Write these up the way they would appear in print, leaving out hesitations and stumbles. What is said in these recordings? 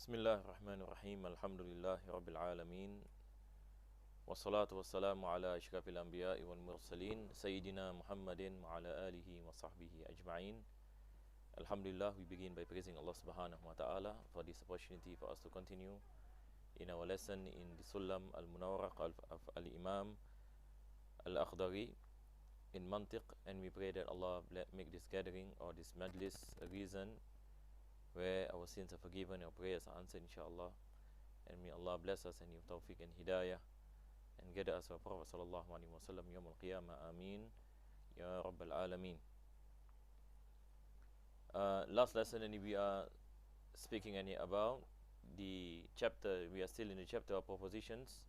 Bismillah ar-Rahman ar-Rahim, alhamdulillahi rabbil alameen, wassalatu wassalamu ala ashrafil anbiya'i wal mursaleen, Sayyidina Muhammadin wa ala alihi wa sahbihi ajma'in. Alhamdulillah, we begin by praising Allah subhanahu wa ta'ala for this opportunity for us to continue in our lesson in the Sullam Munawraq of Al-Imam Al-Akhdari in Mantiq, and we pray that Allah make this gathering or this majlis a reason where our sins are forgiven, our prayers are answered, inshallah. And may Allah bless us and give tawfiq and hidayah and gather us our Prophet sallallahu alaihi wasallam yawm al-qiyamah. Ameen ya rabbal alameen. Last lesson, and we are speaking about the chapter. We are still in the chapter of propositions,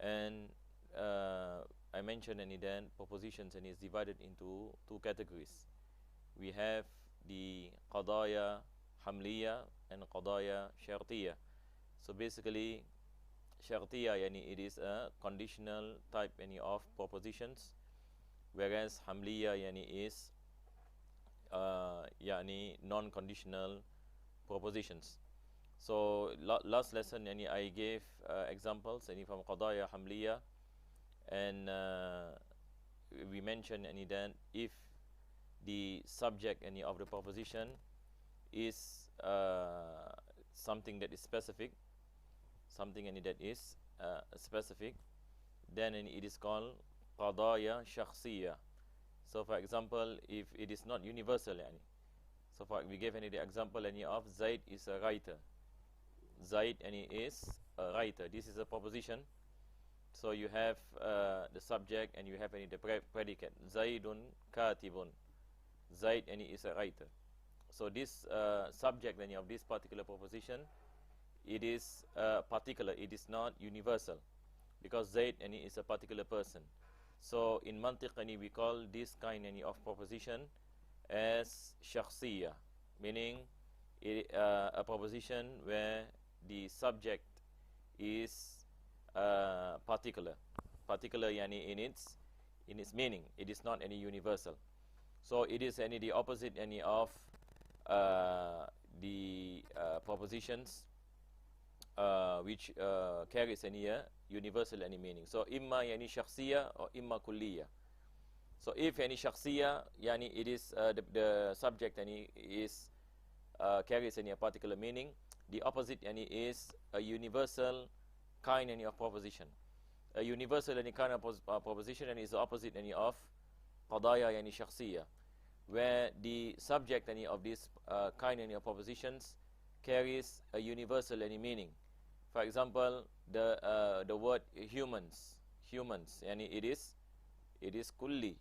and I mentioned then propositions, and it's divided into two categories. We have the qadaya Hamliyyah and qadaya shartiyah. So basically, shartiyah it is a conditional type of propositions, whereas Hamliyyah is non-conditional propositions. So last lesson I gave examples from qadaya Hamliyyah, and we mentioned then if the subject of the proposition is something that is specific, that is specific, then it is called qadaya shakhsiyah. So for example, if it is not universal, so we gave the example of Zaid is a writer. Zaid is a writer. This is a proposition. So you have the subject and you have the predicate. Zaidun katibun. Zaid is a writer. So this subject of this particular proposition, it is particular, it is not universal, because Zaid is a particular person. So in Mantiq we call this kind of proposition as shakhsiyah, meaning a proposition where the subject is particular in its meaning. It is not any universal. So it is the opposite of the propositions which carries a universal meaning. So imma shakhsiyah or imma kulliyah. So if shakhsiyah it is the subject is carries a particular meaning, the opposite is a universal kind of proposition. A universal kind of proposition is the opposite of qadaya shakhsiyah, where the subject of this kind of propositions carries a universal meaning. For example, the word humans, it is kulli,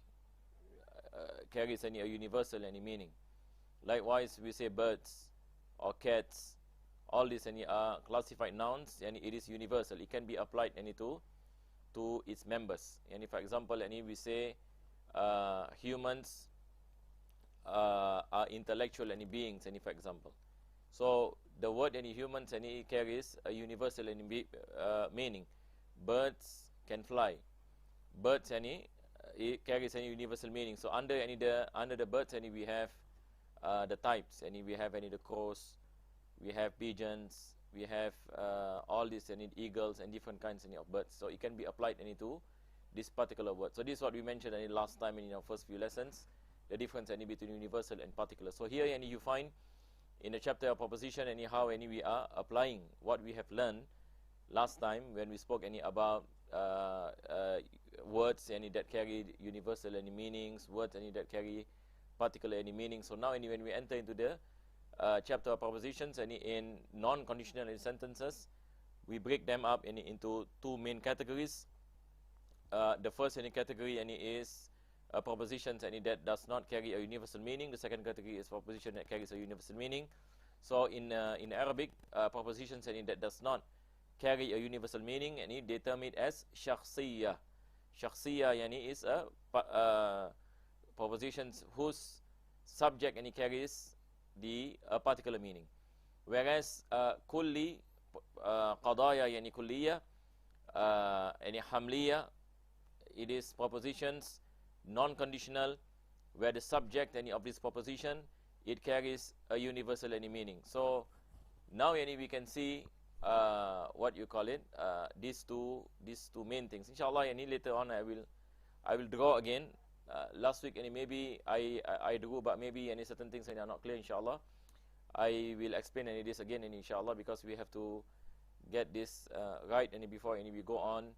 carries a universal universal Likewise, we say birds or cats. All these are classified nouns, and it is universal. It can be applied to its members. And for example, we say humans are intellectual beings, for example. So the word humans carries a universal meaning. Birds can fly. Birds it carries a universal meaning. So under the birds we have the types, we have the crows, we have pigeons, we have all these eagles and different kinds of birds. So it can be applied to this particular word. So this is what we mentioned last time in our first few lessons, the difference between universal and particular. So here you find in the chapter of proposition how we are applying what we have learned last time when we spoke about words that carry universal meanings, words that carry particular meanings. So now when we enter into the chapter of propositions in non-conditional sentences, we break them up into two main categories. The first category is propositions that does not carry a universal meaning. The second category is proposition that carries a universal meaning. So in Arabic, propositions that does not carry a universal meaning, they term it as shakhsiyah. Shakhsiyah is a propositions whose subject carries a particular meaning. Whereas kulli, qadaya kulliyah, hamliyyah, it is propositions non-conditional, where the subject of this proposition, it carries a universal meaning. So now we can see what you call it, these two main things. Inshallah, later on I will draw again. Last week maybe I drew, but maybe any certain things are not clear. Inshallah, I will explain this again, inshallah, because we have to get this right before we go on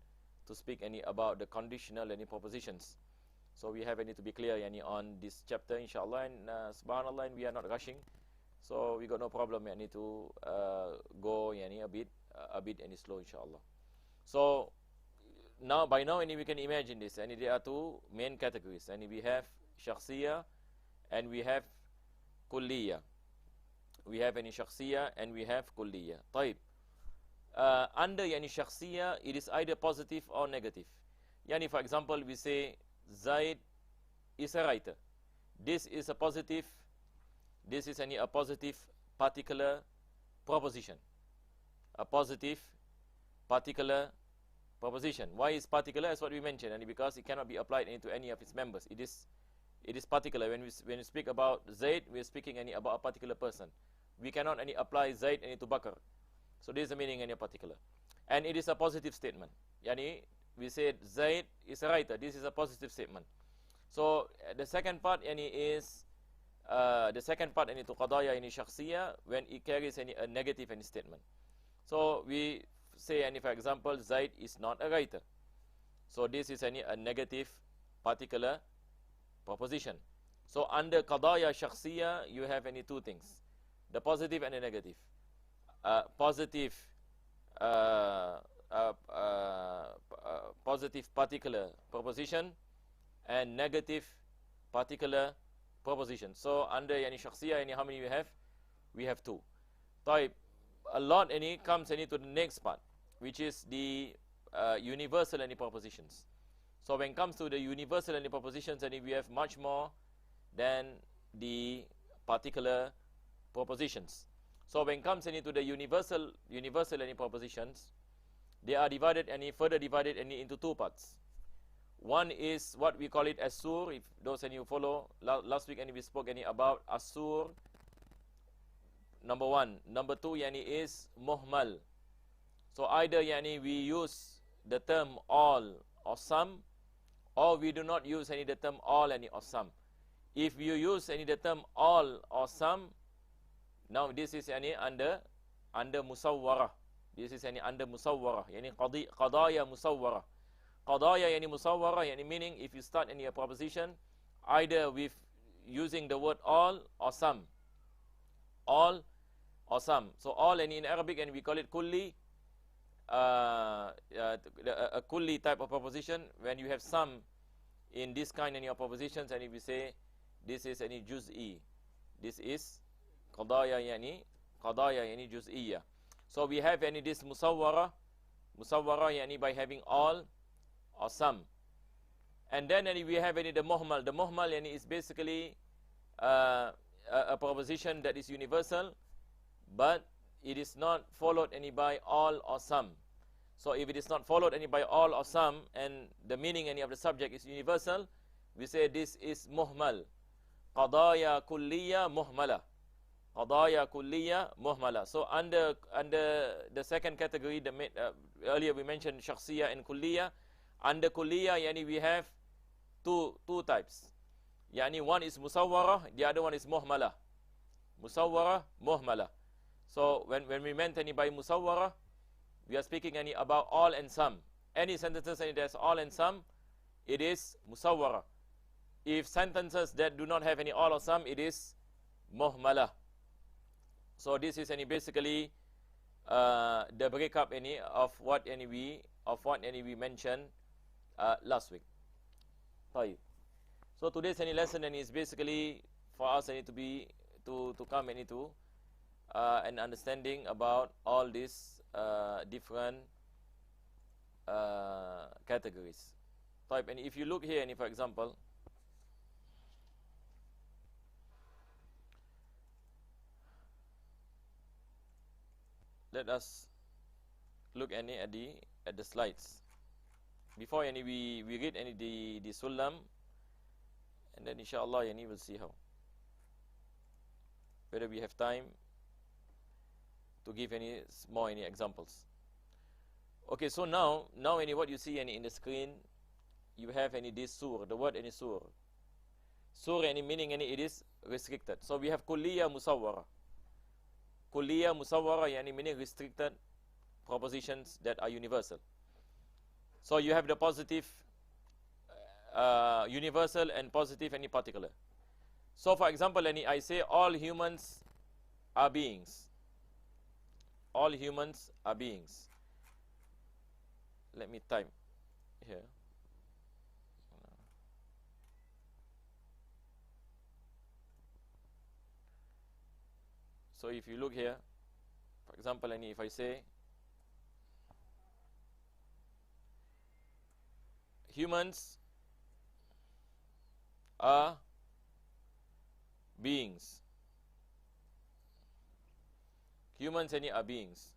to speak about the conditional propositions. So we have to be clear on this chapter, inshallah, and subhanallah, and we are not rushing, so we got no problem to go a bit slow, inshallah. So now, by now, we can imagine this, and there are two main categories, and we have shakhsiyah and we have kulliyah. We have shakhsiyah and we have kulliyah. طيب. Under shakhsiyah, it is either positive or negative. For example, we say Zaid is a writer. This is a positive. This is a positive particular proposition. A positive particular proposition. Why is particular? As what we mentioned, and because it cannot be applied to any of its members. It is particular. When we speak about Zaid, we are speaking about a particular person. We cannot apply Zaid to Bakr. So this is the meaning particular. And it is a positive statement. We said Zaid is a writer. This is a positive statement. So the second part is the second part to qadaya shakhsiyah, when it carries a negative statement. So we say for example, Zaid is not a writer. So this is a negative particular proposition. So under qadaya shakhsiyah, you have two things, the positive and the negative. Positive positive particular proposition and negative particular proposition. So under shakhsiyah, how many we have? We have two. Type a lot comes to the next part, which is the universal propositions. So when it comes to the universal propositions, we have much more than the particular propositions. So when it comes to the universal propositions, they are divided further divided into two parts. One is what we call it as-sur. If those who follow last week, we spoke about as-sur. Number one. Number two is muhmal. So either we use the term all or some, or we do not use the term all or some. If you use the term all or some, now this is under musawwarah. This is under musawwarah, qadaya musawwarah. Qadaya musawwarah, meaning if you start a proposition either with using the word all or some. All or some. So all in Arabic, we call it kulli. A kulli type of proposition. When you have some in this kind of propositions, and if we say this is juz'i, this is qadaya juz'iyya. So we have this musawwarah by having all or some. And then we have the muhmal. The muhmal is basically a proposition that is universal, but it is not followed by all or some. So if it is not followed by all or some, and the meaning of the subject is universal, we say this is muhmal. Qadaya kulliya muhmala. Qadaya kulliya muhmala. So under the second category, earlier we mentioned shakhsiyah and kulliya. Under kulliya, we have two types. One is musawwarah, the other one is muhmala. Musawwarah, muhmala. So when we meant by musawwarah, we are speaking about all and some. Any sentences there's all and some, it is musawwarah. If sentences that do not have any all or some, it is muhmala. So this is basically the breakup of what we mentioned last week. So today's lesson is basically for us to come into an understanding about all these different categories. And if you look here, for example, let us look at the slides. Before we read the Sullam, and then inshallah we'll see how. Whether we have time to give any more any examples. Okay, so now what you see in the screen, you have any this sur, the word any sur. Sur any meaning any it is restricted. So we have kulliyah musawwara. Kulliyah musawwara yani meaning restricted propositions that are universal. So you have the positive universal and positive any particular. So for example, I say all humans are beings. All humans are beings. Let me type here. So if you look here, for example, if I say humans are beings. Humans are beings.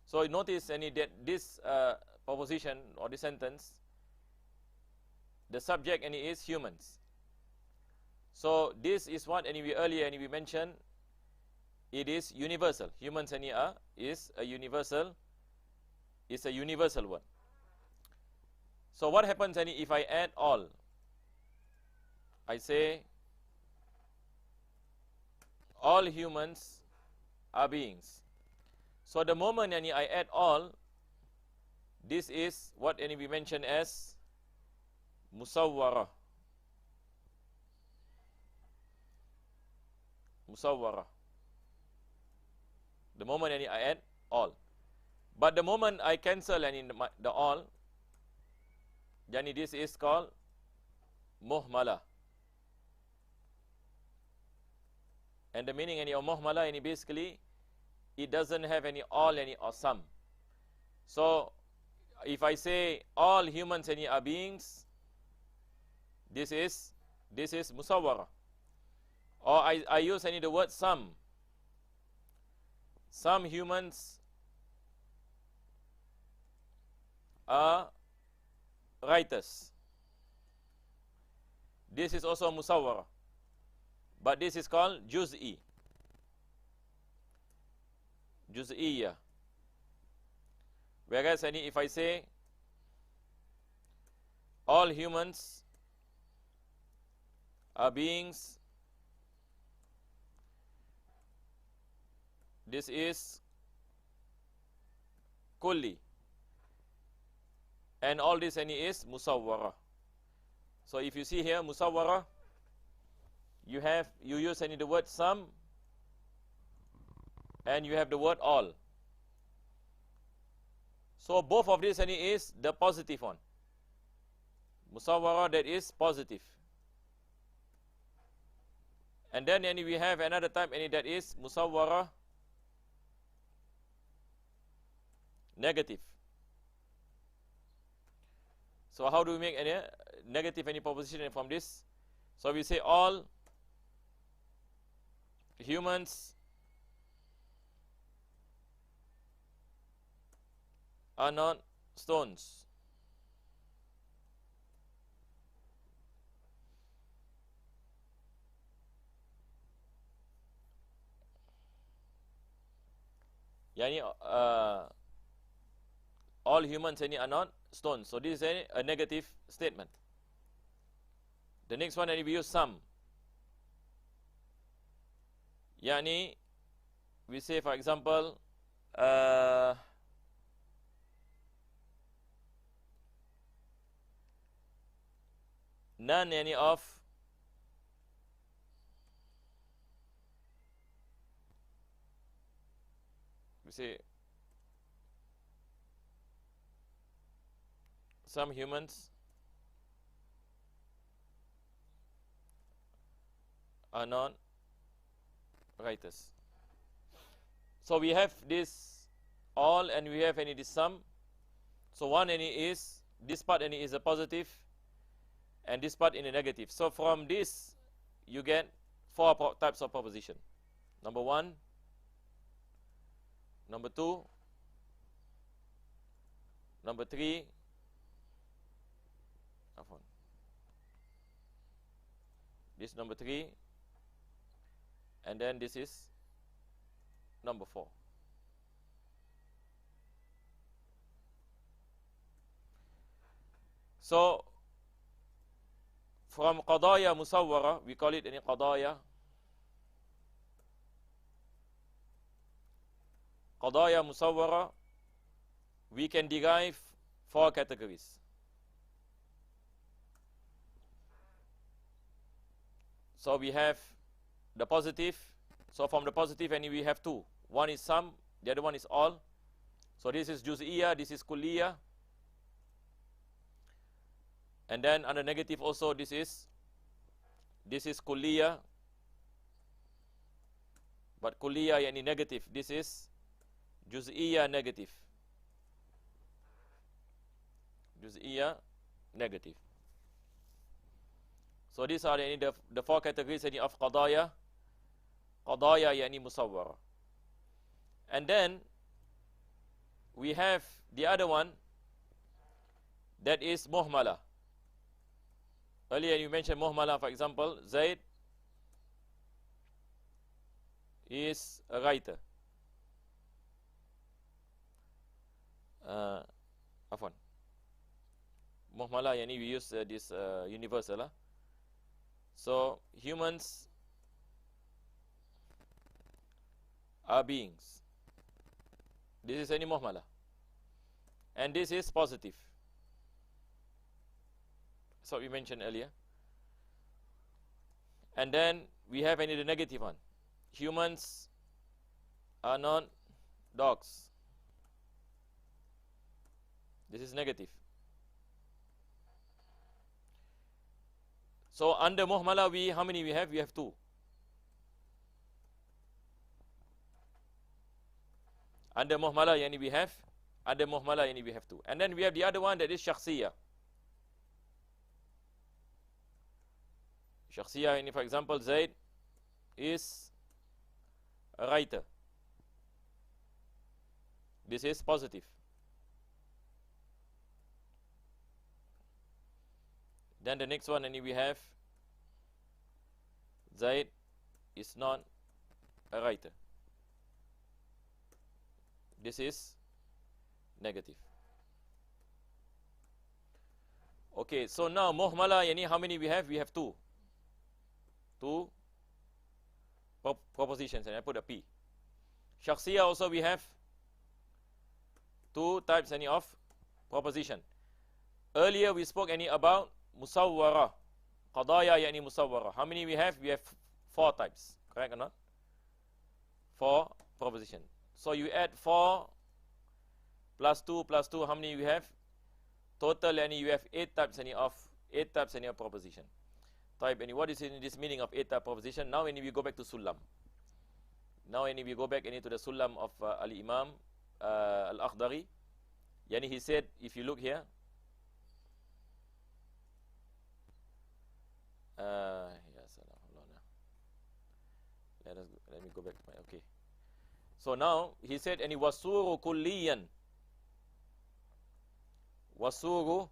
So notice that this proposition or the sentence, the subject is humans. So this is what we earlier we mentioned. It is universal. Humans is a universal. Is a universal one. So what happens if I add all? I say all humans are beings. So the moment I add all, this is what we mention as musawwara. Musawwara. The moment I add all. But the moment I cancel the all, yani this is called muhmala. And the meaning of muhmala basically it doesn't have any all or some. So if I say all humans are beings, this is musawwara. Or I use the word some. Some humans are writers. This is also musawwara, but this is called juz'i. Juz'iyya. Whereas if I say all humans are beings, this is kulli, and all this is musawwara. So if you see here musawwara, you use the word some, and you have the word all. So both of this is the positive one. Musawwara, that is positive. And then we have another type that is musawwara negative. So how do we make any negative proposition from this? So we say all humans are not stones. Yani all humans are not stones. So this is a negative statement. The next one we use some. Yani we say for example none of we say some humans are not writers. So we have this all and we have this sum. So one is this part is a positive and this part in a negative. So from this you get four types of proposition. Number one, number two, number three, this number three, and then this is number four. So from qadaya musawwara, we call it any qadaya musawwara, we can derive 4 categories. So we have the positive. So from the positive, and we have 2. One is some, the other one is all. So this is juz'iyya, this is kulliyya. And then under negative also, this is kulliyya. But kulliyya yani negative. This is juz'iyya negative. Juz'iyya negative. So these are the 4 categories of qadaya yani musawwara. And then we have the other one, that is muhmala. Earlier you mentioned muhmala, for example, Zaid is a writer. Afwan. Muhmala yani we use this universal. So humans are beings. This is any muhmala. And this is positive. So we mentioned earlier. And then we have the negative one. Humans are not dogs. This is negative. So under muhmala, how many we have? We have 2. Under muhmala yani we have 2. And then we have the other one, that is shakhsiyya. Shakhsiyya yani, for example, Zaid is a writer. This is positive. Then the next one, and we have Zaid is not a writer. This is negative. Okay, so now muhmala yani how many we have? We have 2. 2 propositions, and I put a P. Shakhsiyya also we have 2 types of proposition. Earlier we spoke about musawwara. Qadaya yani musawwara. How many we have? We have 4 types. Correct or not? 4 proposition. So you add 4 plus 2 plus 2. How many we have? Total yani you have 8 types of proposition. Type any. What is in this meaning of 8 type proposition? Now we go back to Sullam. Now we go back to the Sullam of Al-Imam Al-Akhdari. Yani he said, if you look here, let me go back to my, okay. So now he said, and wasuru kulliyan, wasuru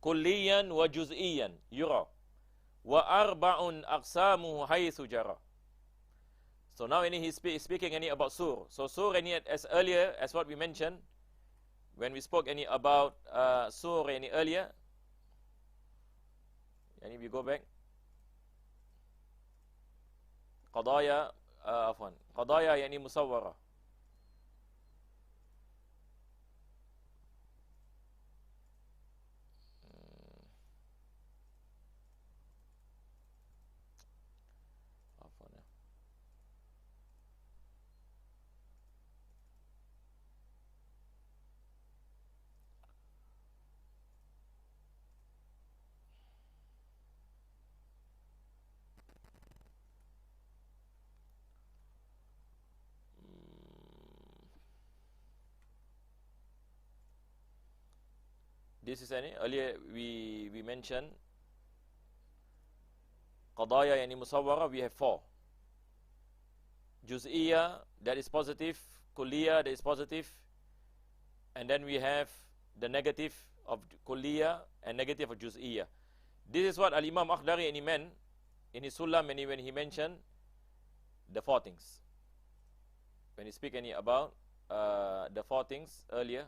kulliyan wa juz'iyan yura wa arba'un aqsamuhu haythu jara. So now he's speaking about sur. So sur as earlier as what we mentioned when we spoke about sur earlier. And if you go back, qadaya yani musawwara. This is earlier we mentioned qadaya yani musawwara, we have 4. Juz'iyya, that is positive. Kulliyya, that is positive. And then we have the negative of kulliyya and negative of juz'iyya. This is what Al-Imam Akhdari meant in his Sullam when he mentioned the 4 things. When he speak about the 4 things earlier,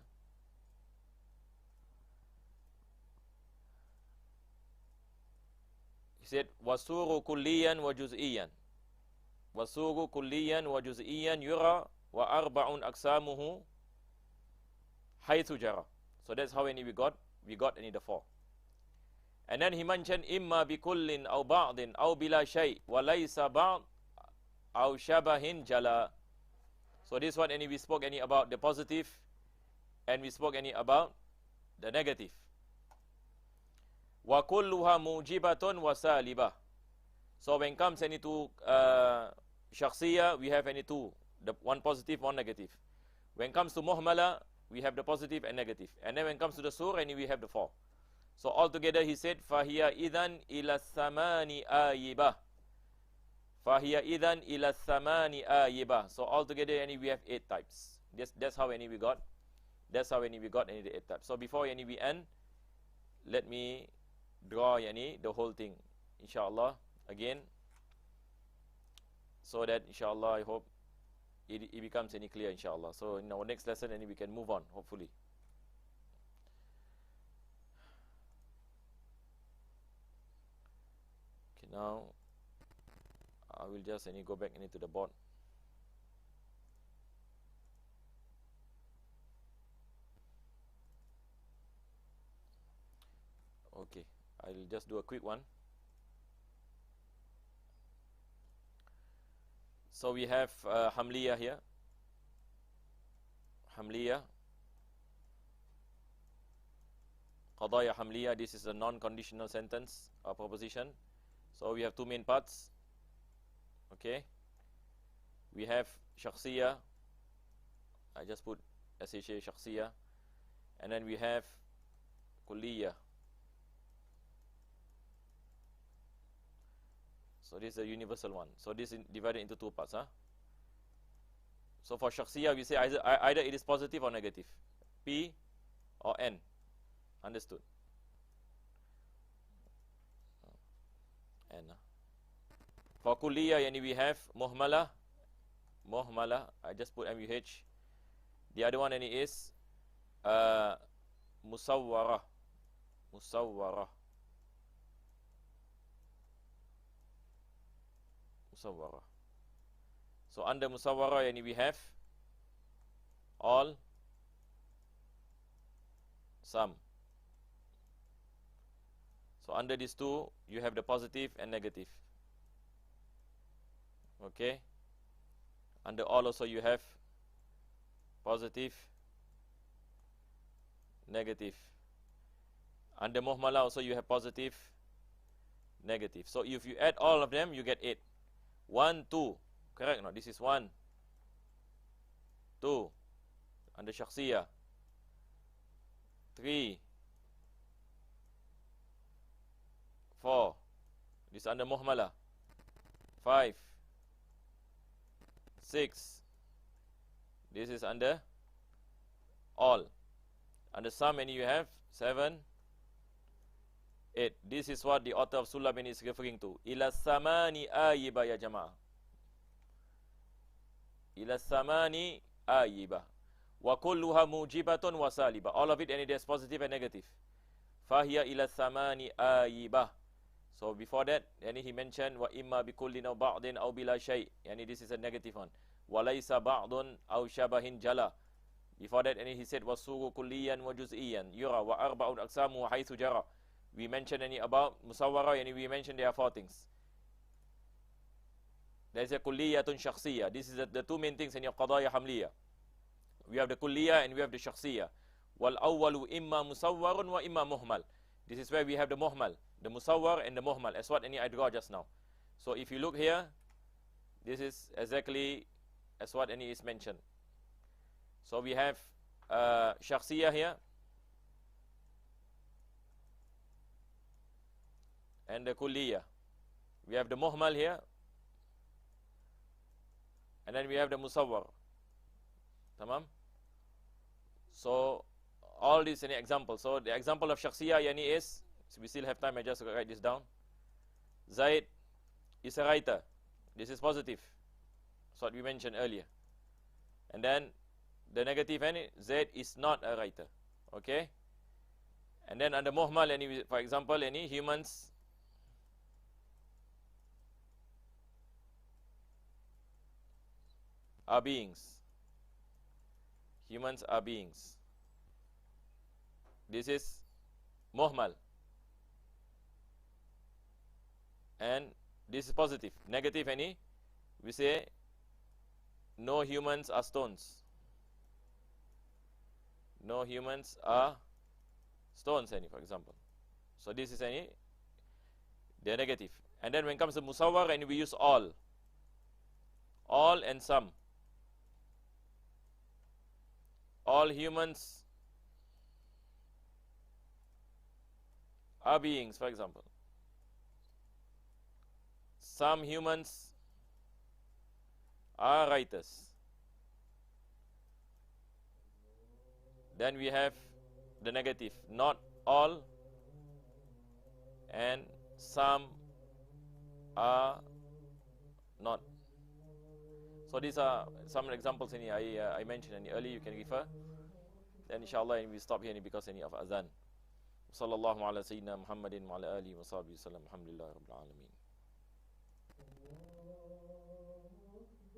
said, wasuru kulliyan wa juz'iyan. Wasuru kulliyan wa juz'iyan yura wa arba'un aksamuhu haythu jara. So that's how many we got. We got any the 4. And then he mentioned imma bi kullin aw ba'din aw bila shay wa laysa ba'd aw shabahin jala. So this one any we spoke any about the positive and we spoke any about the negative. Wa kulluha mujibatun wa salibah. So when comes any to shakhsiyah, we have any two, the one positive, one negative. When comes to muhmala, we have the positive and negative. And then when comes to the sur, any we have the 4. So altogether he said, fahiya idhan ila thamani ayibah. Fahiya idhan ila thamani ayibah. So altogether any we have 8 types. That's how any we got. That's how any we got any the 8 types. So before any we end, let me draw yani the whole thing, inshallah, again, so that inshallah I hope it becomes any clear, inshallah. So in our next lesson any we can move on, hopefully. Okay, now I will just go back into the board. Okay, I'll just do a quick one. So we have Hamliyyah here. Hamliyyah. Qadaya Hamliyyah. This is a non-conditional sentence or proposition. So we have 2 main parts. Okay. We have shakhsiyah. I just put SHA shakhsiyah. And then we have kulliyah. So this is a universal one. So this is divided into 2 parts. So for shakhsiyah, we say either it is positive or negative. P or N. Understood? N. For kulliyah, yani we have muhmala. Muhmala. I just put MUH. The other one any is musawwarah. Musawwarah. Musawwarah. So under musawwarah yani we have all, some. So under these 2 you have the positive and negative. Okay. Under all also you have positive, negative. Under muhmala also you have positive, negative. So if you add all of them you get 8. 1, 2, correct? No, this is 1, 2, under shakhsiyah. 3, 4, this is under muhmala. 5, 6, this is under all. Under some, and you have 7, 8. This is what the author of Sullam is referring to. Ila samani ayiba ya jama'ah. Ila samani ayiba. Wa kulluha mujibatun wa saliba. All of it, and it is positive and negative. Fahiya ila samani ayiba. So before that, yani he mentioned wa imma bi kullin aw ba'din aw bila shay. Yani this is a negative one. Wa laysa ba'dun aw shabahin jala. Before that, and he said wasuru kulliyan wa juz'iyan yura wa arba'un aqsamu haythu jara. We mentioned any about musawwarah, and we mentioned there are 4 things. There is a kulliyatun shakhsiyah. This is the 2 main things in your qadaya hamliyyah. We have the kulliyah and we have the shakhsiyah. Wal awwalu imma musawwarun wa imma muhmal. This is where we have the muhmal, the musawwar and the muhmal, as what I draw just now. So if you look here, this is exactly as what is mentioned. So we have shakhsiyah here, and the kulliyah. We have the muhmal here, and then we have the musawwar. Tamam? So all these any examples. So the example of shakhsiyah yani is, so we still have time, I just write this down. Zaid is a writer. This is positive. That's what we mentioned earlier. And then the negative any, Zaid is not a writer. Okay? And then under muhmal, any, for example, any humans are beings. Humans are beings. This is muhmal. And this is positive. Negative, any? We say no humans are stones. No humans are stones, any, for example. So this is any? They are negative. And then when it comes to musawwar, and we use all. All and some. All humans are beings, for example. Some humans are writers. Then we have the negative, not all, and some are not. So these are some examples I mentioned earlier. You can refer. Then inshallah we stop here because of azan. Sallallahu ala sayyidina Muhammadin wa ala alihi wa sahbihi wasallam. Alhamdulillah rabbil alamin.